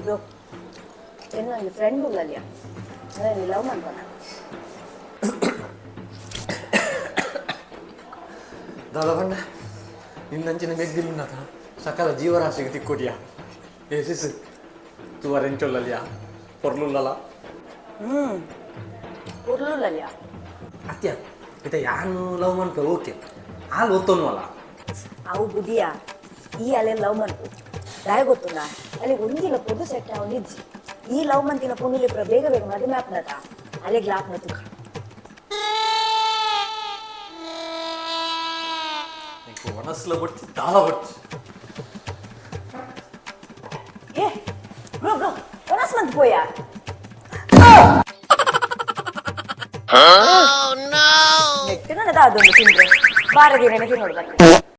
bro ನನ್ನ friend ಉಳ್ಳಲಿಯ ಅದೇ love ಮಾಡ್ಬೋಣ ದಾದಾ ನಿನ್ನಂಚಿನ ಮೆಗ್ದಿಲ್ಲುನ್ನತ ಸಕಲ ಜೀವರಾಶಿಗೆ ತಿಕ್ಕೊಡಿಯಾ ಏಸಿಸ್ ತುವರೆಂಚೊಲ್ಲಲಿಯಾ ಪೊರ್ಲುಲ್ಲಲ ಉರ್ಲುಳ್ಳಲಿಯ ಅತ್ಯ ಇತ ಯಾನು ಲವ್ ಮನ್ಪ ಓಕೆ ಹಾಲು ಒತ್ತೋನು ಅಲ್ಲ ಅವು ಬುದಿಯ ಈ ಅಲೆ ಲವ್ ಮನ್ಪು ದಾಯ ಗೊತ್ತುಂಡ ಅಲ್ಲಿ ಒಂದಿನ ಪೊದು ಸೆಟ್ ಅವನಿಜ್ಜಿ ಈ ಲವ್ ಮಂತಿನ ಪುಣ್ಯಲಿ ಬೇಗ ಬೇಗ ಮದುವೆ ಆಪ್ನತ ಅಲೆಗೆ ಲಾಪ್ನ ತುಕ ಒಣಸ್ಲ ಬಡ್ತಿ ತಾಳ ಬಡ್ತಿ ಏ ಬ್ರೋ ಬ್ರೋ ಒನಸ್ ಮಂತ್ ಪೋಯ ನೆಟ್ಟಿನ ಅದೊಂದು ತಿಂದ್ರೆ ಬಾರದಿನ ನೋಡ್ಬೇಕು